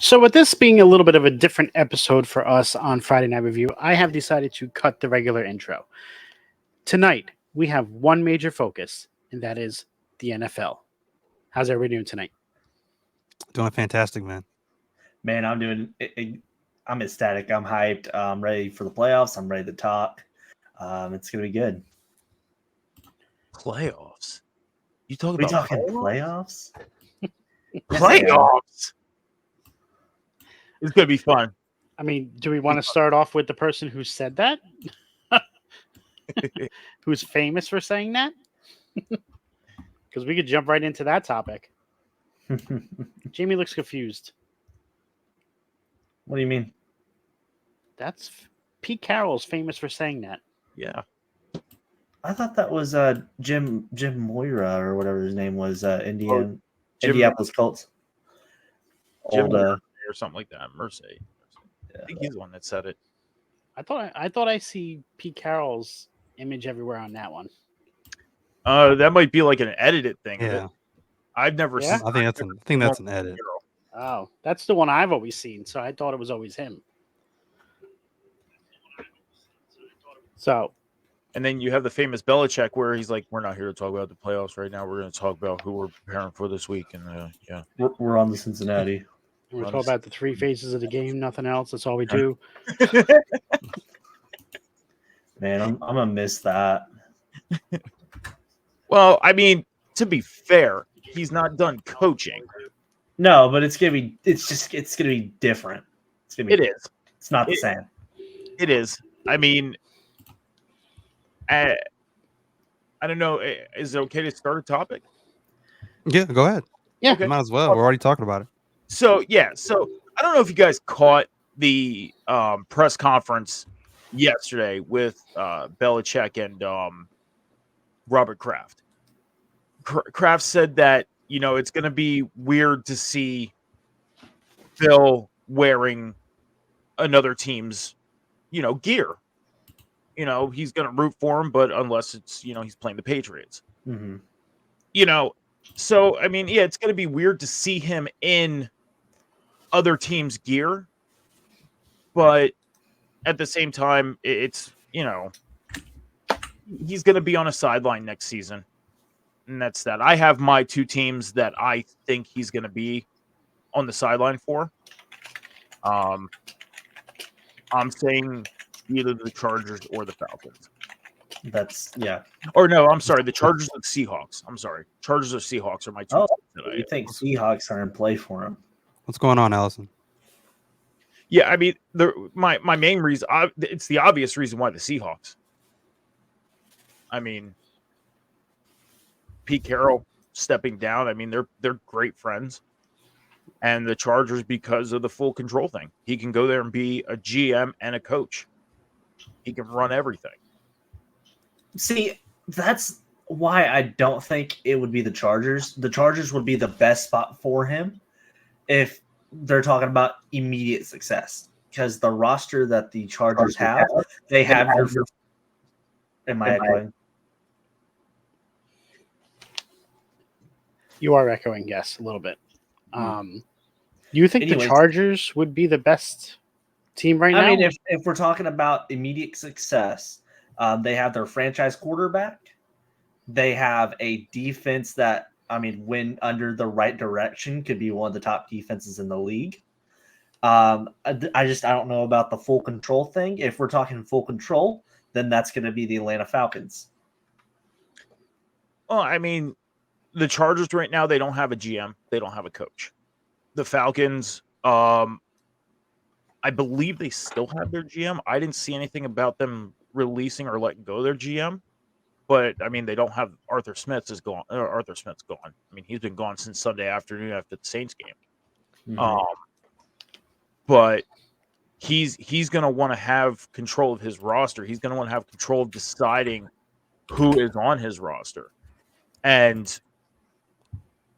So, with this being a little bit of a different episode for us on Friday Night Review, I have decided to cut the regular intro. Tonight, we have one major focus, and that is the NFL. How's everybody doing tonight? Doing fantastic, man. Man, I'm ecstatic. I'm hyped. I'm ready for the playoffs. I'm ready to talk. It's gonna be good. Playoffs? You talking We about talking playoffs? Playoffs? It's gonna be fun. I mean, do we want to start off with the person who said that? Who's famous for saying that? Because we could jump right into that topic. Jamey looks confused. What do you mean? That's Pete Carroll's famous for saying that. Yeah. I thought that was Jim Moira or whatever his name was. Indianapolis Colts. Jim or something like that. Mercy. I think he's the one that said it. I thought I see Pete Carroll's image everywhere on that one. That might be like an edited thing. Yeah, I've never seen. I think that's an edit. Oh, that's the one I've always seen. So I thought it was always him. So, and then you have the famous Belichick where he's like, "We're not here to talk about the playoffs right now. We're going to talk about who we're preparing for this week." And yeah, we're on the Cincinnati. We're talking about the three phases of the game, nothing else. That's all we do. Man, I'm gonna miss that. Well, I mean, to be fair, he's not done coaching. No, but it's gonna be different. It is. It's not the same. It is. I mean, I don't know. Is it okay to start a topic? Yeah, go ahead. Yeah, okay. Might as well. We're already talking about it. So I don't know if you guys caught the press conference yesterday with Belichick and Robert Kraft. Kraft said that, it's going to be weird to see Bill wearing another team's, gear. He's going to root for him, but unless it's, he's playing the Patriots. Mm-hmm. So, I mean, yeah, it's going to be weird to see him in other teams' gear, but at the same time, it's, he's going to be on a sideline next season. And that's that. I have my two teams that I think he's going to be on the sideline for. I'm saying either the Chargers or the Falcons. Or no, I'm sorry. The Chargers or the Seahawks. I'm sorry. Chargers or Seahawks are my two. You think Seahawks are in play for him? What's going on, Allison? Yeah, I mean, my main reason, it's the obvious reason why the Seahawks. I mean, Pete Carroll stepping down. I mean, they're great friends, and the Chargers because of the full control thing. He can go there and be a GM and a coach. He can run everything. See, that's why I don't think it would be the Chargers. The Chargers would be the best spot for him if they're talking about immediate success, because the roster that the Chargers have, they have your. Am I echoing? You are echoing, yes, a little bit. Do you think the Chargers would be the best team right now? I mean, if we're talking about immediate success, they have their franchise quarterback. They have a defense that, when under the right direction, could be one of the top defenses in the league. I don't know about the full control thing. If we're talking full control, then that's going to be the Atlanta Falcons. Well, I mean, the Chargers right now, they don't have a GM. They don't have a coach. The Falcons, I believe they still have their GM. I didn't see anything about them releasing or letting go of their GM. But, I mean, they don't have Arthur Smith's gone. I mean, he's been gone since Sunday afternoon after the Saints game. Mm-hmm. But he's going to want to have control of his roster. He's going to want to have control of deciding who is on his roster. And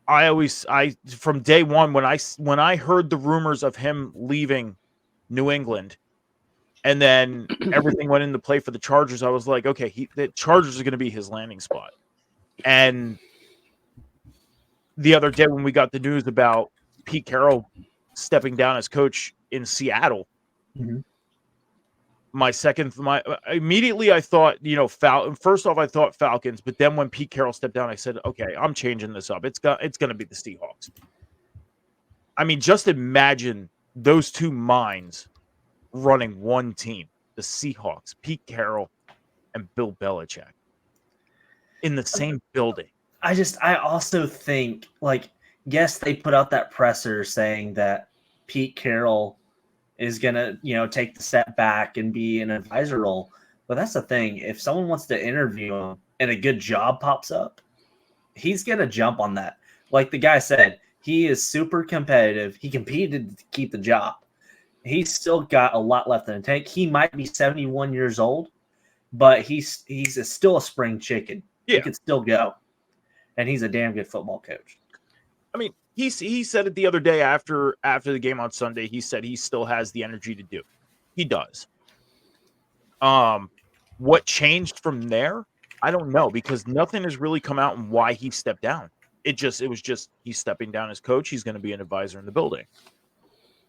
from day one, when I heard the rumors of him leaving New England, and then everything went into play for the Chargers, I was like, okay, the Chargers are going to be his landing spot. And the other day when we got the news about Pete Carroll stepping down as coach in Seattle. Mhm. Immediately I thought, first off I thought Falcons, but then when Pete Carroll stepped down, I said, okay, I'm changing this up. It's going to be the Seahawks. I mean, just imagine those two minds running one team, the Seahawks, Pete Carroll and Bill Belichick in the same building. I also think, like, yes, they put out that presser saying that Pete Carroll is going to, take the step back and be an advisor role. But that's the thing. If someone wants to interview him and a good job pops up, he's going to jump on that. Like the guy said, he is super competitive. He competed to keep the job. He's still got a lot left in the tank. He might be 71 years old, but he's still a spring chicken. Yeah. He could still go. And he's a damn good football coach. I mean, he said it the other day after the game on Sunday. He said he still has the energy to do it. He does. What changed from there? I don't know, because nothing has really come out on why he stepped down. It was just he's stepping down as coach. He's going to be an advisor in the building.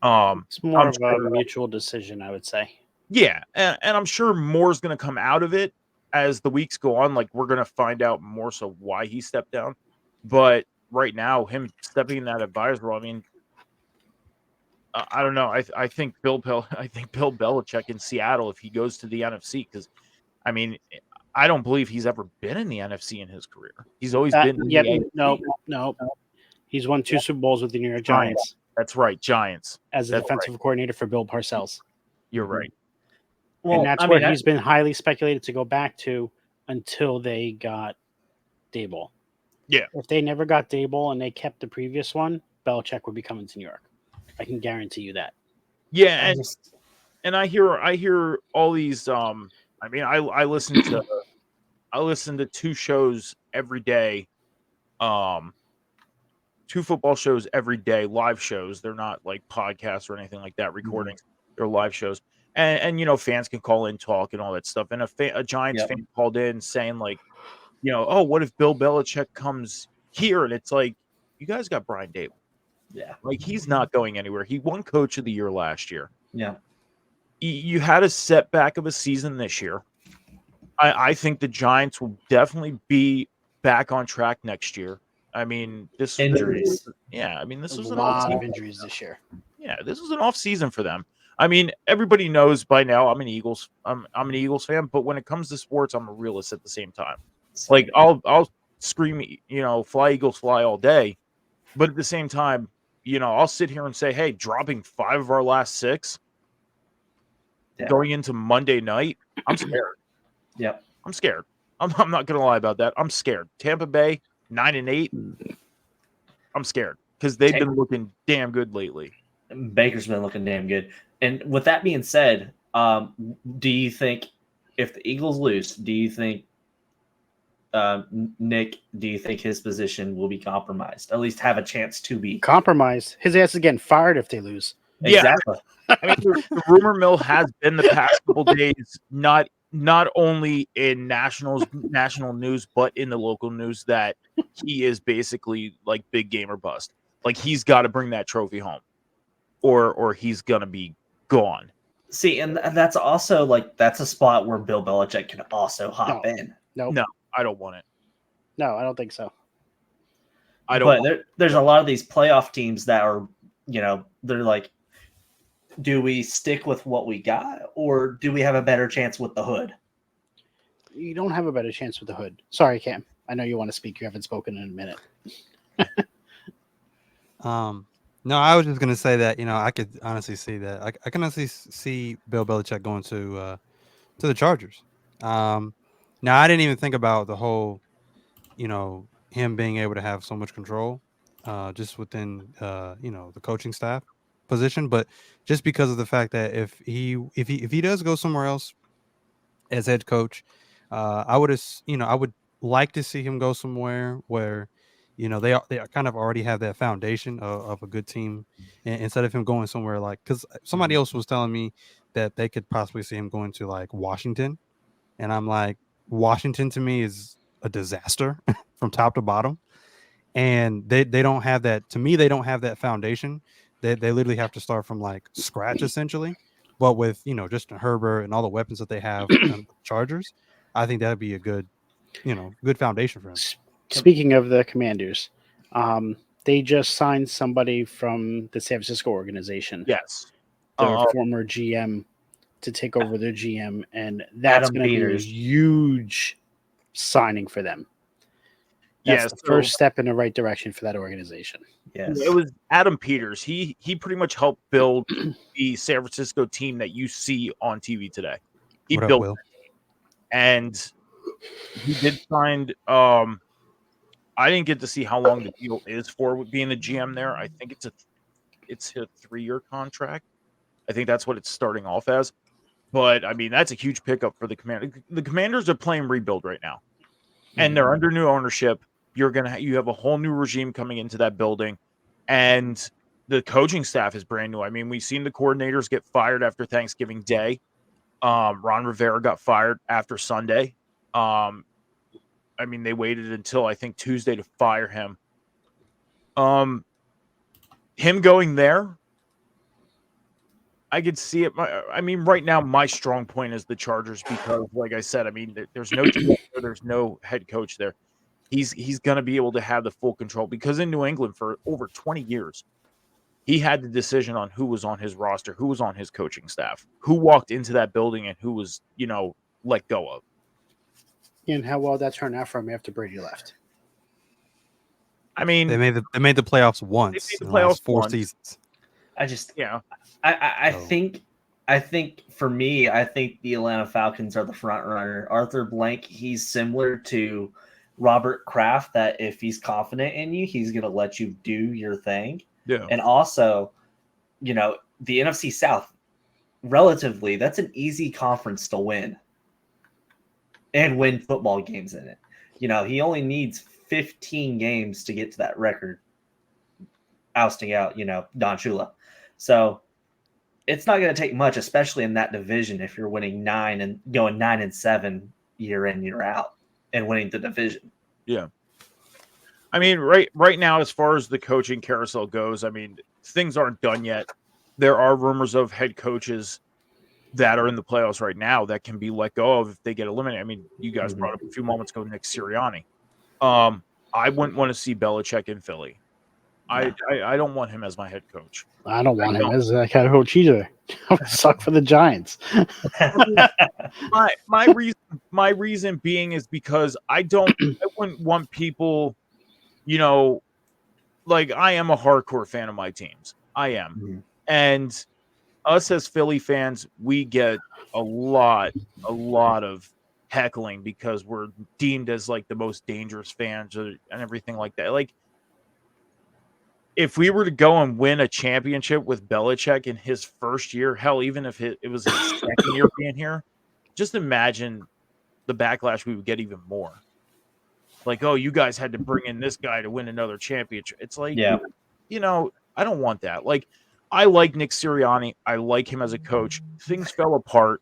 It's more of a mutual decision, I would say. Yeah, and I'm sure more is going to come out of it as the weeks go on. Like, we're going to find out more so why he stepped down. But right now, him stepping in that advisor role, I mean, I don't know. I think Bill Belichick in Seattle, if he goes to the NFC, because I mean, I don't believe he's ever been in the NFC in his career. He's always been in the AFC. No. He's won 2 Super Bowls with the New York Giants. That's right, Giants. As a defensive coordinator for Bill Parcells. You're right. Well, and that's where he's been highly speculated to go back to until they got Daboll. Yeah. If they never got Daboll and they kept the previous one, Belichick would be coming to New York. I can guarantee you that. Yeah, and I hear all these. I mean, I listen to 2 shows every day. 2 football shows every day, live shows. They're not like podcasts or anything like that, recordings. Mm-hmm. They're live shows. And fans can call in, talk, and all that stuff. And a Giants fan called in saying, like, oh, what if Bill Belichick comes here? And it's like, you guys got Brian Daboll. Yeah. Like, he's not going anywhere. He won Coach of the Year last year. Yeah. You had a setback of a season this year. I think the Giants will definitely be back on track next year. I mean, this injuries. This was a lot of injuries this year. Yeah, this was an off season for them. I mean, everybody knows by now I'm an Eagles fan, but when it comes to sports, I'm a realist at the same time. Like, I'll scream, fly Eagles fly all day, but at the same time, I'll sit here and say, hey, dropping 5 of our last 6 going into Monday night, I'm scared. Yep. I'm scared. I'm not gonna lie about that. I'm scared. Tampa Bay 9-8. I'm scared because they've been looking damn good lately. Baker's been looking damn good. And with that being said, do you think if the Eagles lose, do you think Nick, do you think his position will be compromised? At least have a chance to be compromised. His ass is getting fired if they lose. Exactly. Yeah. I mean, the rumor mill has been the past couple days, not only in national news, but in the local news, that he is basically like big game or bust. Like, he's got to bring that trophy home, or he's gonna be gone. See, and that's also that's a spot where Bill Belichick can also hop in. No, I don't want it. No, I don't think so. There's a lot of these playoff teams that are, they're like, do we stick with what we got, or do we have a better chance with the hood? You don't have a better chance with the hood. Sorry, Cam. I know you want to speak. You haven't spoken in a minute. No, I was just gonna say that I could honestly see that. I can honestly see Bill Belichick going to the Chargers. Now, I didn't even think about the whole, him being able to have so much control, just within the coaching staff position, but just because of the fact that if he does go somewhere else as head coach, I would like to see him go somewhere where they kind of already have that foundation of a good team, and instead of him going somewhere because somebody else was telling me that they could possibly see him going to like Washington, and I'm like, Washington to me is a disaster from top to bottom, and they don't have that. To me, they don't have that foundation They literally have to start from like scratch essentially. But with Justin Herbert and all the weapons that they have on the Chargers, I think that'd be a good good foundation for him. Speaking of the Commanders, they just signed somebody from the San Francisco organization, Yes. their former GM, to take over their GM, and that's Adam going to be a Peters. huge signing for them. That's the first step in the right direction for that organization. Yes. It was Adam Peters. He pretty much helped build the San Francisco team that you see on TV today. He What up, built Will? it. And he did sign I didn't get to see how long the deal is for being the GM there. I think it's a 3-year contract. I think that's what it's starting off as. But I mean, that's a huge pickup for the Commanders. The Commanders are playing rebuild right now, and they're under new ownership. You have a whole new regime coming into that building, and the coaching staff is brand new. I mean, we've seen the coordinators get fired after Thanksgiving Day. Ron Rivera got fired after Sunday. I mean, they waited until I think Tuesday to fire him. Him going there, I could see it. I mean, right now, my strong point is the Chargers because, like I said, I mean, there's no GM, there's no head coach there. He's going to be able to have the full control because in New England for over 20 years, he had the decision on who was on his roster, who was on his coaching staff, who walked into that building, and who was, let go of. And how well that turned out for him after Brady left. I mean, they made the playoffs once in the last 4 seasons. I think for me, I think the Atlanta Falcons are the front runner. Arthur Blank, he's similar to Robert Kraft, that if he's confident in you, he's going to let you do your thing. Yeah. And also, the NFC South, relatively, that's an easy conference to win and win football games in it. He only needs 15 games to get to that record, ousting out, Don Shula. So it's not going to take much, especially in that division, if you're winning 9 and going 9-7 year in, year out and winning the division. Yeah. I mean, right now, as far as the coaching carousel goes, I mean, things aren't done yet. There are rumors of head coaches that are in the playoffs right now that can be let go of if they get eliminated. I mean, you guys brought up a few moments ago Nick Sirianni. I wouldn't want to see Belichick in Philly. I don't want him as my head coach. I don't want him as a head coach either. I would suck for the Giants. my reason being is because I wouldn't want people, like I am a hardcore fan of my teams. I am. Mm-hmm. And us as Philly fans, we get a lot of heckling because we're deemed as like the most dangerous fans and everything like that. Like, if we were to go and win a championship with Belichick in his first year, hell, even if it was his second year being here, just imagine the backlash we would get even more. Like, oh, you guys had to bring in this guy to win another championship. It's like, I don't want that. Like, I like Nick Sirianni. I like him as a coach. Things fell apart,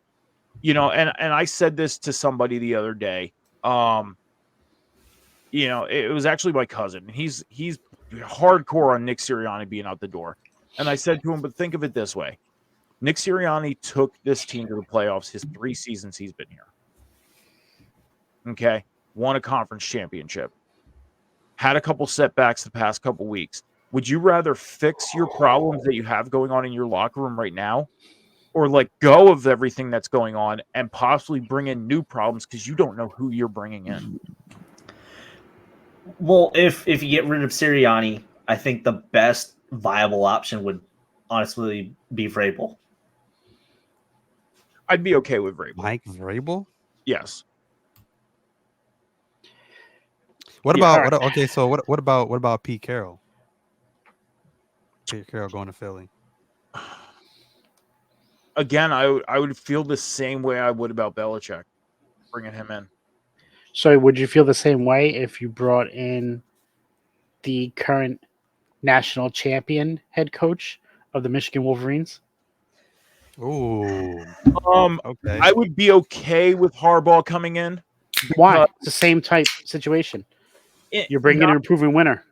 and I said this to somebody the other day. It was actually my cousin. He's hardcore on Nick Sirianni being out the door. And I said to him, but think of it this way. Nick Sirianni took this team to the playoffs his 3 seasons he's been here. Okay? Won a conference championship. Had a couple setbacks the past couple weeks. Would you rather fix your problems that you have going on in your locker room right now, or let go of everything that's going on and possibly bring in new problems because you don't know who you're bringing in? Well, if you get rid of Sirianni, I think the best viable option would honestly be Vrabel. I'd be okay with Vrabel. Mike Vrabel? Yes. What about Pete Carroll? Pete Carroll going to Philly. Again, I would feel the same way I would about Belichick, bringing him in. So would you feel the same way if you brought in the current national champion head coach of the Michigan Wolverines? Ooh. Okay. I would be okay with Harbaugh coming in. Why? It's the same type situation. You're bringing in a proven winner.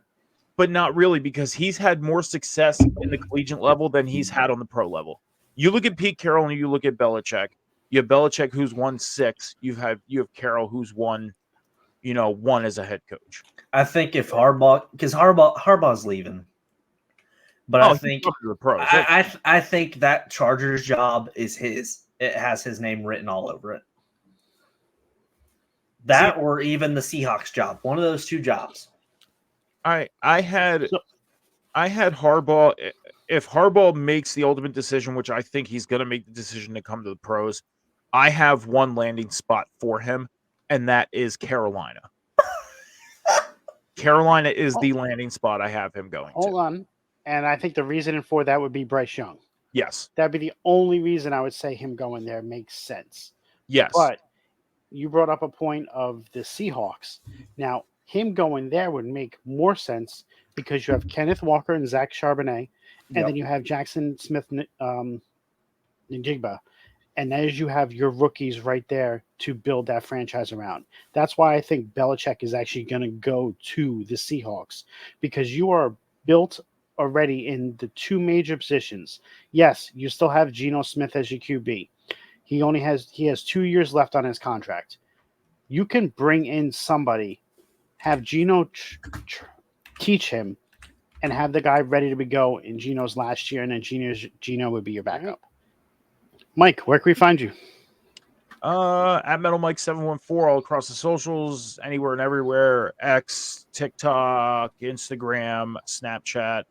but not really, because he's had more success in the collegiate level than he's had on the pro level. You look at Pete Carroll and you look at Belichick. You have Belichick, who's won 6. You have Carroll, who's won, 1 as a head coach. I think if because Harbaugh's leaving, but I he's think up to the pros. I think that Chargers job is his. It has his name written all over it. That or even the Seahawks job. One of those 2 jobs. I had Harbaugh. If Harbaugh makes the ultimate decision, which I think he's going to make the decision to come to the pros, I have one landing spot for him, and that is Carolina. Carolina is the landing spot I have him going to. Hold on. And I think the reason for that would be Bryce Young. Yes. That'd be the only reason I would say him going there makes sense. Yes. But you brought up a point of the Seahawks. Now, him going there would make more sense because you have Kenneth Walker and Zach Charbonnet, and then you have Jackson Smith Njigba. And as you have your rookies right there to build that franchise around. That's why I think Belichick is actually going to go to the Seahawks, because you are built already in the 2 major positions. Yes, you still have Geno Smith as your QB. He has 2 years left on his contract. You can bring in somebody, have Geno teach him, and have the guy ready to go in Geno's last year, and then Geno would be your backup. Mike, where can we find you? At Metal Mike 714 all across the socials, anywhere and everywhere. X, TikTok, Instagram, Snapchat.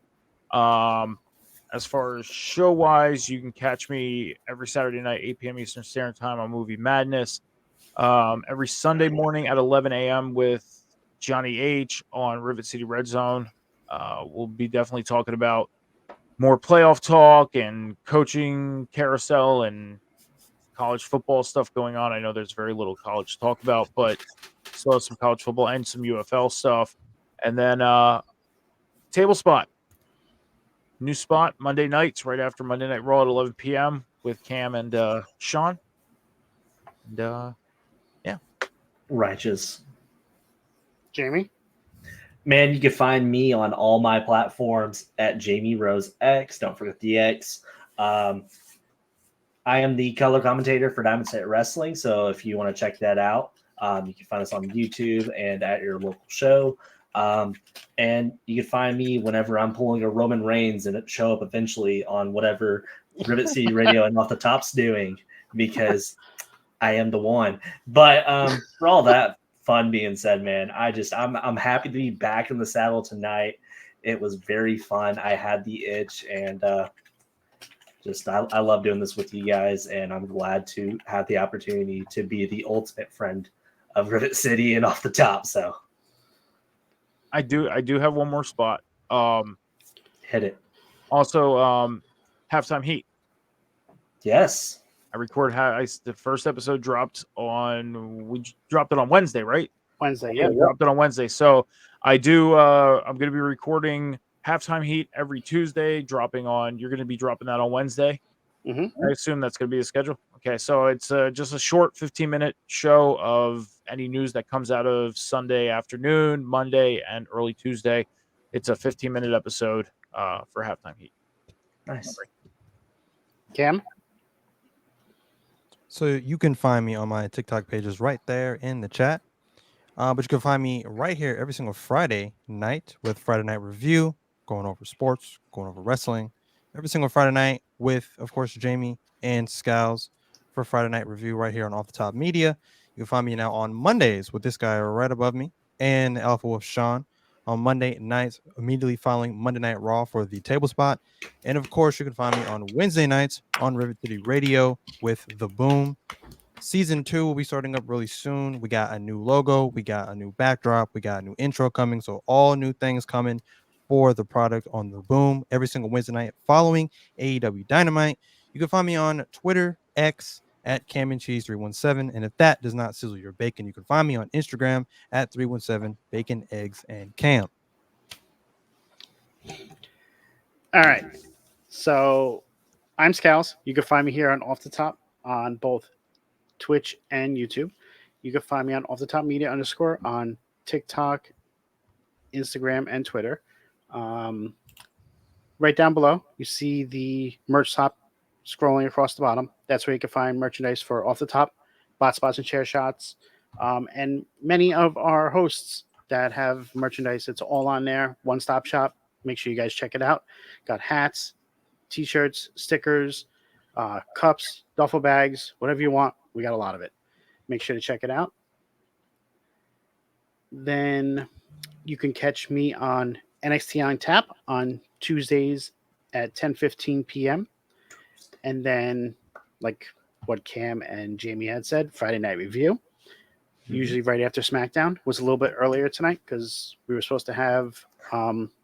As far as show wise, you can catch me every Saturday night, 8 p.m. Eastern Standard Time on Movie Madness. Every Sunday morning at 11 a.m. with Johnny H on Rivet City Red Zone. We'll be definitely talking about more playoff talk and coaching carousel and college football stuff going on. I know there's very little college to talk about, but still have some college football and some UFL stuff. And then Table Spot. New spot Monday nights, right after Monday Night Raw at 11 p.m. with Cam and Sean. And yeah. Righteous. Jamey? Man, you can find me on all my platforms at Jamey Rose X. Don't forget the X. I am the color commentator for Diamond State Wrestling, so if you want to check that out, you can find us on YouTube and at your local show. And you can find me whenever I'm pulling a Roman Reigns and it show up eventually on whatever Rivet City Radio and Off the Top's doing, because I am the one. But for all that fun being said, man, I'm happy to be back in the saddle tonight. It was very fun. I had the itch, and I love doing this with you guys, and I'm glad to have the opportunity to be the ultimate friend of Rivet City and Off the Top. So I do have one more spot. hit it. Also, Halftime Heat. Yes. I record the first episode dropped on. We dropped it on Wednesday, right? Wednesday, yeah. Dropped it on Wednesday. So I do. I'm going to be recording Halftime Heat every Tuesday. You're going to be dropping that on Wednesday. Mm-hmm. I assume that's going to be the schedule. Okay, so it's just a short 15-minute show of any news that comes out of Sunday afternoon, Monday, and early Tuesday. It's a 15-minute episode for Halftime Heat. Nice. Cam? So you can find me on my TikTok pages right there in the chat. But you can find me right here every single Friday night with Friday Night Review, going over sports, going over wrestling. Every single Friday night with, of course, Jamey and Scalz for Friday Night Review right here on Off the Top Media. You can find me now on Mondays with this guy right above me and Alpha Wolf Sean on Monday nights, immediately following Monday Night Raw for the Table Spot. And of course, you can find me on Wednesday nights on Rivet City Radio with The Boom. Season 2 will be starting up really soon. We got a new logo, we got a new backdrop, we got a new intro coming. So all new things coming for the product on The Boom every single Wednesday night following AEW Dynamite. You can find me on Twitter, X at CamandCheese317. And if that does not sizzle your bacon, you can find me on Instagram at 317 Bacon, Eggs, and Cam. All right. So I'm Scalz. You can find me here on Off the Top on both Twitch and YouTube. You can find me on Off the Top Media _ on TikTok, Instagram, and Twitter. Right down below, you see the merch top scrolling across the bottom. That's where you can find merchandise for Off the Top, Bot Spots and Chair Shots, and many of our hosts that have merchandise. It's all on there. One-stop shop. Make sure you guys check it out. Got hats, t-shirts, stickers, cups, duffel bags, whatever you want. We got a lot of it. Make sure to check it out. Then you can catch me on NXT on Tap on Tuesdays at 10:15 p.m. And then, like what Cam and Jamey had said, Friday Night Review, usually right after SmackDown. Was a little bit earlier tonight because we were supposed to have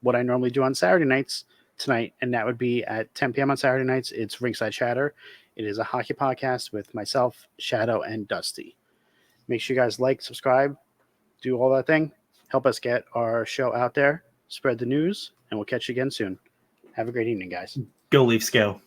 what I normally do on Saturday nights tonight, and that would be at 10 p.m. on Saturday nights. It's Ringside Chatter. It is a hockey podcast with myself, Shadow, and Dusty. Make sure you guys like, subscribe, do all that thing. Help us get our show out there, spread the news, and we'll catch you again soon. Have a great evening, guys. Go Leafs, go.